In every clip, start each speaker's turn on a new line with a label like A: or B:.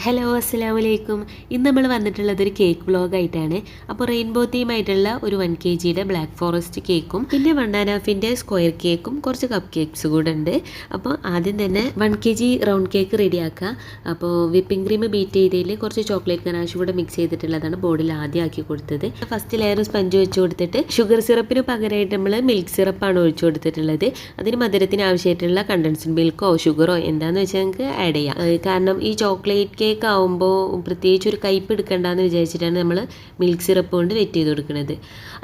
A: Hello അസ്സലാമു അലൈക്കും. ഇന്ന് നമ്മൾ വന്നിട്ടുള്ളത് ഒരു കേക്ക് വ്ളോഗായിട്ടാണ്. അപ്പോൾ റെയിൻബോ തീമായിട്ടുള്ള ഒരു 1 kg ബ്ലാക്ക് ഫോറസ്റ്റ് കേക്കും പിന്നെ 1.5 സ്ക്വയർ കേക്കും കുറച്ച് കപ്പ് കേക്ക്സ് കൂടെ ഉണ്ട്. അപ്പോൾ ആദ്യം തന്നെ 1 kg റൗണ്ട് കേക്ക് റെഡിയാക്കുക. അപ്പോൾ വിപ്പിംഗ് ക്രീം ബീറ്റ് ചെയ്തതിൽ കുറച്ച് ചോക്ലേറ്റ് ഗനാഷ് കൂടെ മിക്സ് ചെയ്തിട്ടുള്ളതാണ് ബോർഡിൽ ആദ്യം ആക്കി കൊടുത്തത്. ഫസ്റ്റ് ലെയർ സ്പഞ്ച് വെച്ച് കൊടുത്തിട്ട് ഷുഗർ സിറപ്പിന് പകരമായിട്ട് നമ്മൾ മിൽക്ക് സിറപ്പാണ് ഒഴിച്ചു കൊടുത്തിട്ടുള്ളത്. അതിന് മധുരത്തിന് ആവശ്യമായിട്ടുള്ള കണ്ടൻസ്ഡ് മിൽക്കോ ഷുഗറോ എന്താണെന്ന് വെച്ചാൽ നമുക്ക് ആഡ് ചെയ്യാം. കാരണം ഈ ചോക്ലേറ്റ് കേക്ക് ആവുമ്പോൾ പ്രത്യേകിച്ച് ഒരു കയ്പ്പ് എടുക്കണ്ടെന്ന് വിചാരിച്ചിട്ടാണ് നമ്മൾ മിൽക്ക് സിറപ്പ് കൊണ്ട് വെറ്റ് ചെയ്ത് കൊടുക്കുന്നത്.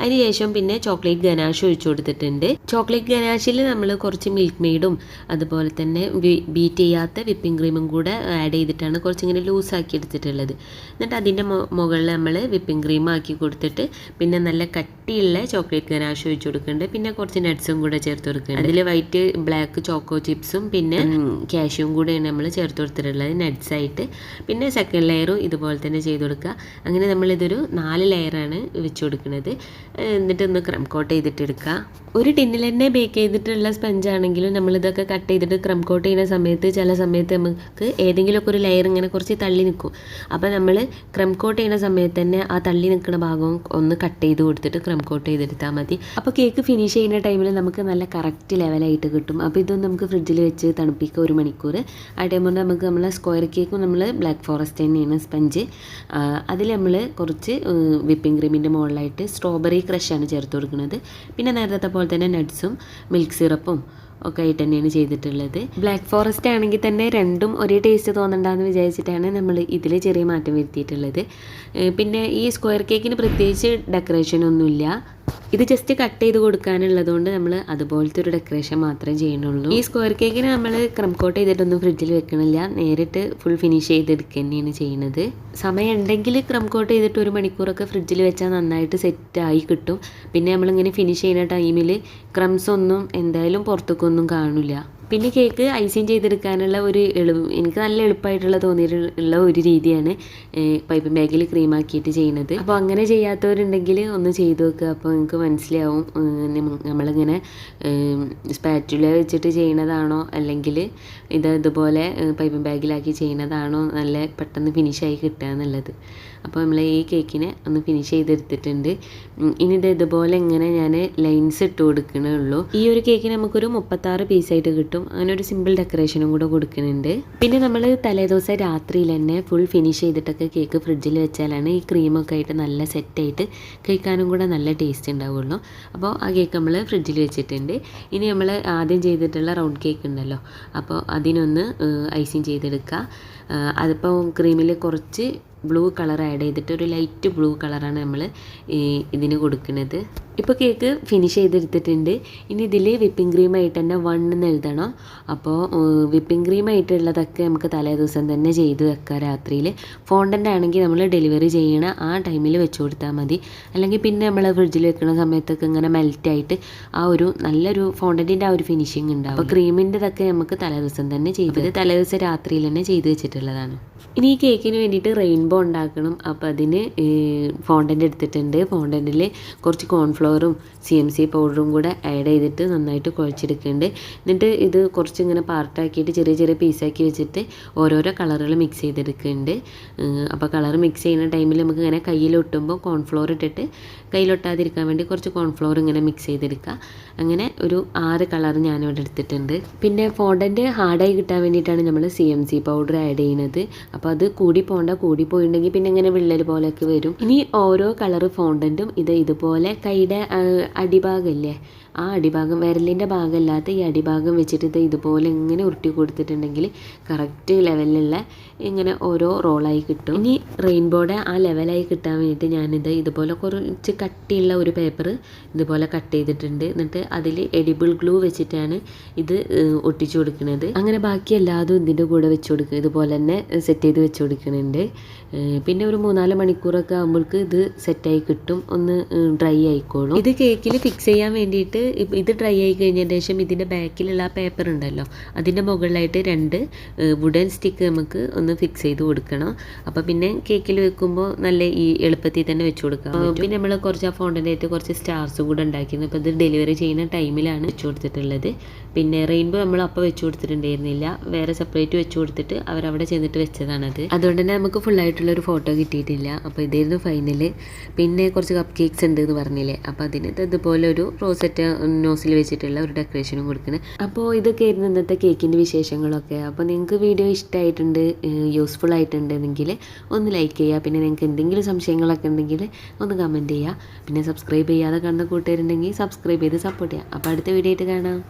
A: അതിനുശേഷം പിന്നെ ചോക്ലേറ്റ് ഗനാഷ് ഒഴിച്ചു കൊടുത്തിട്ടുണ്ട്. ചോക്ലേറ്റ് ഗനാഷിൽ നമ്മൾ കുറച്ച് മിൽക്ക് മെയ്ഡും അതുപോലെ തന്നെ ബീറ്റ് ചെയ്യാത്ത വിപ്പിംഗ് ക്രീമും കൂടെ ആഡ് ചെയ്തിട്ടാണ് കുറച്ചിങ്ങനെ ലൂസാക്കി എടുത്തിട്ടുള്ളത്. എന്നിട്ട് അതിൻ്റെ മുകളിൽ നമ്മൾ വിപ്പിംഗ് ക്രീം ആക്കി കൊടുത്തിട്ട് പിന്നെ നല്ല കട്ടിയുള്ള ചോക്ലേറ്റ് ഗനാഷ് ഒഴിച്ചു കൊടുക്കുന്നുണ്ട്. പിന്നെ കുറച്ച് നട്ട്സും കൂടെ ചേർത്ത് കൊടുക്കുന്നുണ്ട്. അതിൽ വൈറ്റ് ബ്ലാക്ക് ചോക്കോ ചിപ്സും പിന്നെ കാഷ്യൂവും കൂടെയാണ് നമ്മൾ ചേർത്ത് കൊടുത്തിട്ടുള്ളത് നട്ട്സായിട്ട്. പിന്നെ സെക്കൻഡ് ലെയറും ഇതുപോലെ തന്നെ ചെയ്ത് കൊടുക്കുക. അങ്ങനെ നമ്മളിതൊരു 4 ലെയറാണ് വെച്ച് കൊടുക്കുന്നത്. എന്നിട്ട് ഒന്ന് ക്രം കോട്ട് ചെയ്തിട്ട് എടുക്കുക. ഒരു ടിന്നിൽ തന്നെ ബേക്ക് ചെയ്തിട്ടുള്ള സ്പഞ്ചാണെങ്കിലും നമ്മളിതൊക്കെ കട്ട് ചെയ്തിട്ട് ക്രം കോട്ട് ചെയ്യുന്ന സമയത്ത് ചില സമയത്ത് നമുക്ക് ഏതെങ്കിലുമൊക്കെ ഒരു ലെയർ ഇങ്ങനെ കുറച്ച് തള്ളി നിൽക്കും. അപ്പോൾ നമ്മൾ ക്രം കോട്ട് ചെയ്യുന്ന സമയത്ത് തന്നെ ആ തള്ളി നിൽക്കുന്ന ഭാഗം ഒന്ന് കട്ട് ചെയ്ത് കൊടുത്തിട്ട് ക്രം കോട്ട് ചെയ്തെടുത്താൽ മതി. അപ്പോൾ കേക്ക് ഫിനിഷ് ചെയ്യുന്ന ടൈമിൽ നമുക്ക് നല്ല കറക്റ്റ് ലെവലായിട്ട് കിട്ടും. അപ്പോൾ ഇതൊന്നും നമുക്ക് ഫ്രിഡ്ജിൽ വെച്ച് തണുപ്പിക്കുക 1 മണിക്കൂർ. ആ ടൈം കൊണ്ട് നമുക്ക് നമ്മളെ സ്ക്വയർ കേക്കും നമ്മൾ ബ്ലാക്ക് ഫോറസ്റ്റ് തന്നെയാണ് സ്പഞ്ച്. അതിൽ നമ്മൾ കുറച്ച് വിപ്പിംഗ് ക്രീമിൻ്റെ മുകളിലായിട്ട് സ്ട്രോബെറി ക്രഷാണ് ചേർത്ത് കൊടുക്കുന്നത്. പിന്നെ നേരത്തെ പോലെ തന്നെ നട്ട്സും മിൽക്ക് സിറപ്പും ഒക്കെ ആയിട്ട് തന്നെയാണ് ചെയ്തിട്ടുള്ളത്. ബ്ലാക്ക് ഫോറസ്റ്റ് ആണെങ്കിൽ തന്നെ രണ്ടും ഒരേ ടേസ്റ്റ് തോന്നണ്ടെന്ന് വിചാരിച്ചിട്ടാണ് നമ്മൾ ഇതിൽ ചെറിയ മാറ്റം വരുത്തിയിട്ടുള്ളത്. പിന്നെ ഈ സ്ക്വയർ കേക്കിന് പ്രത്യേകിച്ച് ഡെക്കറേഷനൊന്നുമില്ല. ഇത് ജസ്റ്റ് കട്ട് ചെയ്ത് കൊടുക്കാനുള്ളതുകൊണ്ട് നമ്മൾ അതുപോലത്തെ ഒരു ഡെക്കറേഷൻ മാത്രമേ ചെയ്യുന്നുള്ളൂ. ഈ സ്ക്വയർ കേക്കിന് നമ്മൾ ക്രം കോട്ട് ചെയ്തിട്ടൊന്നും ഫ്രിഡ്ജിൽ വെക്കണില്ല, നേരിട്ട് ഫുൾ ഫിനിഷ് ചെയ്തെടുക്കുക തന്നെയാണ് ചെയ്യുന്നത്. സമയം ഉണ്ടെങ്കിൽ ക്രം കോട്ട് ചെയ്തിട്ട് 1 മണിക്കൂറൊക്കെ ഫ്രിഡ്ജിൽ വെച്ചാൽ നന്നായിട്ട് സെറ്റായി കിട്ടും. പിന്നെ നമ്മളിങ്ങനെ ഫിനിഷ് ചെയ്യുന്ന ടൈമിൽ ക്രംസ് ഒന്നും എന്തായാലും പുറത്തേക്കൊന്നും കാണില്ല. പിന്നെ കേക്ക് ഐസിങ് ചെയ്തെടുക്കാനുള്ള എനിക്ക് നല്ല എളുപ്പമായിട്ടുള്ള തോന്നിയിട്ടുള്ള ഒരു രീതിയാണ് പൈപ്പ് ബാഗിൽ ക്രീമാക്കിയിട്ട് ചെയ്യുന്നത്. അപ്പോൾ അങ്ങനെ ചെയ്യാത്തവരുണ്ടെങ്കിൽ ഒന്ന് ചെയ്ത് നോക്കുക. അപ്പോൾ നിങ്ങൾക്ക് മനസ്സിലാവും നമ്മളിങ്ങനെ സ്പാറ്റുല വെച്ചിട്ട് ചെയ്യണതാണോ അല്ലെങ്കിൽ ഇതുപോലെ പൈപ്പ് ബാഗിലാക്കി ചെയ്യുന്നതാണോ നല്ല പെട്ടെന്ന് ഫിനിഷായി കിട്ടുക എന്നുള്ളത്. അപ്പോൾ നമ്മൾ ഈ കേക്കിനെ ഒന്ന് ഫിനിഷ് ചെയ്തെടുത്തിട്ടുണ്ട്. ഇനി ഇതുപോലെ ഇങ്ങനെ ഞാൻ ലൈൻസ് ഇട്ട് കൊടുക്കണേ ഉള്ളൂ. ഈ ഒരു കേക്കിന് നമുക്കൊരു 36 പീസായിട്ട് കിട്ടും. അങ്ങനെ ഒരു സിമ്പിൾ ഡെക്കറേഷനും കൂടെ കൊടുക്കുന്നുണ്ട്. പിന്നെ നമ്മൾ തലേദിവസം രാത്രിയിൽ തന്നെ ഫുൾ ഫിനിഷ് ചെയ്തിട്ടൊക്കെ കേക്ക് ഫ്രിഡ്ജിൽ വെച്ചാലാണ് ഈ ക്രീമൊക്കെ ആയിട്ട് നല്ല സെറ്റായിട്ട് കഴിക്കാനും കൂടെ നല്ല ടേസ്റ്റ് ഉണ്ടാവുള്ളൂ. അപ്പോൾ ആ കേക്ക് നമ്മൾ ഫ്രിഡ്ജിൽ വെച്ചിട്ടുണ്ട്. ഇനി നമ്മൾ ആദ്യം ചെയ്തിട്ടുള്ള റൗണ്ട് കേക്ക് ഉണ്ടല്ലോ, അപ്പോൾ അതിനൊന്ന് ഐസിങ് ചെയ്തെടുക്കുക. അതിപ്പോൾ ക്രീമിൽ കുറച്ച് ബ്ലൂ കളർ ആഡ് ചെയ്തിട്ട് ഒരു ലൈറ്റ് ബ്ലൂ കളറാണ് നമ്മൾ ഇതിന് കൊടുക്കുന്നത്. ഇപ്പോൾ കേക്ക് ഫിനിഷ് ചെയ്തെടുത്തിട്ടുണ്ട്. ഇനി ഇതിൽ വിപ്പിംഗ് ക്രീമായിട്ട് തന്നെ 1 എന്ന് എഴുതണം. അപ്പോൾ വിപ്പിംഗ് ക്രീമായിട്ടുള്ളതൊക്കെ നമുക്ക് തലേ ദിവസം തന്നെ ചെയ്ത് വെക്കാം രാത്രിയിൽ. ഫോണ്ടൻ്റ് ആണെങ്കിൽ നമ്മൾ ഡെലിവറി ചെയ്യണ ആ ടൈമിൽ വെച്ച് കൊടുത്താൽ മതി. അല്ലെങ്കിൽ പിന്നെ നമ്മൾ ഫ്രിഡ്ജിൽ വെക്കുന്ന സമയത്തൊക്കെ ഇങ്ങനെ മെൽറ്റായിട്ട് ആ ഒരു നല്ലൊരു ഫോണ്ടൻറ്റിൻ്റെ ആ ഒരു ഫിനിഷിങ് ഉണ്ടാവും. അപ്പോൾ ക്രീമിൻ്റെതൊക്കെ നമുക്ക് തലേ ദിവസം തന്നെ ചെയ്തത് തലേ ദിവസം രാത്രിയിൽ തന്നെ ചെയ്ത് വെച്ചിട്ടുള്ളതാണ്. ഇനി ഈ കേക്കിന് വേണ്ടിയിട്ട് റെയിൻബോ ഉണ്ടാക്കണം. അപ്പോൾ അതിന് ഫോണ്ടൻ്റ് എടുത്തിട്ടുണ്ട്. ഫോണ്ടൻറ്റിൽ കുറച്ച് കോൺഫ്ലവറും CMC പൗഡറും കൂടെ ആഡ് ചെയ്തിട്ട് നന്നായിട്ട് കുഴച്ചെടുക്കുന്നുണ്ട്. എന്നിട്ട് ഇത് കുറച്ചിങ്ങനെ പാർട്ടാക്കിയിട്ട് ചെറിയ ചെറിയ പീസാക്കി വെച്ചിട്ട് ഓരോരോ കളറുകൾ മിക്സ് ചെയ്തെടുക്കുന്നുണ്ട്. അപ്പോൾ കളർ മിക്സ് ചെയ്യുന്ന ടൈമിൽ നമുക്ക് ഇങ്ങനെ കയ്യിലൊട്ടുമ്പോൾ കോൺഫ്ലവർ ഇട്ടിട്ട് കയ്യിലൊട്ടാതിരിക്കാൻ വേണ്ടി കുറച്ച് കോൺഫ്ലവർ ഇങ്ങനെ മിക്സ് ചെയ്തെടുക്കുക. അങ്ങനെ ഒരു 6 കളർ ഞാനിവിടെ എടുത്തിട്ടുണ്ട്. പിന്നെ ഫോണ്ടൻറ്റ് ഹാർഡായി കിട്ടാൻ വേണ്ടിയിട്ടാണ് നമ്മൾ CMC പൗഡർ ആഡ് ചെയ്യുന്നത്. അപ്പോൾ അത് കൂടി പോയിട്ടുണ്ടെങ്കിൽ പിന്നെ ഇങ്ങനെ വിള്ളൽ പോലെയൊക്കെ വരും. ഇനി ഓരോ കളർ ഫോണ്ടൻറ്റും ഇതുപോലെ കൈയുടെ അടിഭാഗമില്ലേ, ആ അടിഭാഗം വിരലിൻ്റെ ഭാഗമല്ലാത്ത ഈ അടിഭാഗം വെച്ചിട്ട് ഇതുപോലെ ഇങ്ങനെ ഉരുട്ടി കൊടുത്തിട്ടുണ്ടെങ്കിൽ കറക്റ്റ് ലെവലിലുള്ള ഇങ്ങനെ ഓരോ റോളായി കിട്ടും. ഇനി റെയിൻബോയുടെ ആ ലെവലായി കിട്ടാൻ വേണ്ടിയിട്ട് ഇതുപോലെ കുറച്ച് കട്ടിയുള്ള ഒരു പേപ്പർ ഇതുപോലെ കട്ട് ചെയ്തിട്ടുണ്ട്. എന്നിട്ട് അതിൽ എഡിബിൾ ഗ്ലൂ വെച്ചിട്ടാണ് ഇത് ഒട്ടിച്ചു കൊടുക്കുന്നത്. അങ്ങനെ ബാക്കി എല്ലാതും ഇതിൻ്റെ കൂടെ വെച്ച് കൊടുക്കുക. ഇതുപോലെ തന്നെ സെറ്റ് ചെയ്ത് വെച്ച് കൊടുക്കുന്നുണ്ട്. പിന്നെ ഒരു 3-4 മണിക്കൂറൊക്കെ ആകുമ്പോഴേക്ക് ഇത് സെറ്റായി കിട്ടും, ഒന്ന് ഡ്രൈ ആയിക്കോളും. ഇത് കേക്കിൽ ഫിക്സ് ചെയ്യാൻ വേണ്ടിയിട്ട് ഇത് ഡ്രൈ ആയി കഴിഞ്ഞതിന് ശേഷം ഇതിൻ്റെ ബാക്കിലുള്ള ആ പേപ്പർ ഉണ്ടല്ലോ അതിൻ്റെ മുകളിലായിട്ട് 2 വുഡൻ സ്റ്റിക്ക് നമുക്ക് ഒന്ന് ഫിക്സ് ചെയ്ത് കൊടുക്കണം. അപ്പോൾ പിന്നെ കേക്കിൽ വെക്കുമ്പോൾ നല്ല ഈ എളുപ്പത്തിൽ തന്നെ വെച്ച് കൊടുക്കാം. പിന്നെ നമ്മൾ കുറച്ച് ആ ഫോണ്ടൻ്റായിട്ട് കുറച്ച് സ്റ്റാർസ് കൂടെ ഉണ്ടാക്കിയിരുന്നു. അപ്പോൾ ഇത് ഡെലിവറി ചെയ്യുന്ന ടൈമിലാണ് വെച്ച് കൊടുത്തിട്ടുള്ളത്. പിന്നെ റെയിൻബോ നമ്മൾ അപ്പോൾ വെച്ച് കൊടുത്തിട്ടുണ്ടായിരുന്നില്ല, വേറെ സെപ്പറേറ്റ് വെച്ച് കൊടുത്തിട്ട് അവരവിടെ ചെന്നിട്ട് വെച്ചതാണത്. അതുകൊണ്ട് തന്നെ നമുക്ക് ഫുള്ളായിട്ടുള്ളൊരു ഫോട്ടോ കിട്ടിയിട്ടില്ല. അപ്പോൾ ഇതായിരുന്നു ഫൈനൽ. പിന്നെ കുറച്ച് കപ്പ് കേക്ക്സ് ഉണ്ട് എന്ന് പറഞ്ഞില്ലേ, അപ്പോൾ അതിനകത്ത് ഇതുപോലെ ഒരു റോസറ്റ് നോസിൽ വെച്ചിട്ടുള്ള ഒരു ഡെക്കറേഷനും കൊടുക്കുന്നത്. അപ്പോൾ ഇതൊക്കെ ആയിരുന്നു ഇന്നത്തെ കേക്കിൻ്റെ വിശേഷങ്ങളൊക്കെ. അപ്പോൾ നിങ്ങൾക്ക് വീഡിയോ ഇഷ്ടമായിട്ടുണ്ട്, യൂസ്ഫുൾ ആയിട്ടുണ്ടെങ്കിൽ ഒന്ന് ലൈക്ക് ചെയ്യുക. പിന്നെ നിങ്ങൾക്ക് എന്തെങ്കിലും സംശയങ്ങളൊക്കെ ഉണ്ടെങ്കിൽ ഒന്ന് കമൻറ്റ് ചെയ്യുക. പിന്നെ സബ്സ്ക്രൈബ് ചെയ്യാതെ കാണുന്ന കൂട്ടുകാരുണ്ടെങ്കിൽ സബ്സ്ക്രൈബ് ചെയ്ത് സപ്പോർട്ട് ചെയ്യുക. അപ്പോൾ അടുത്ത വീഡിയോ ആയിട്ട് കാണാം.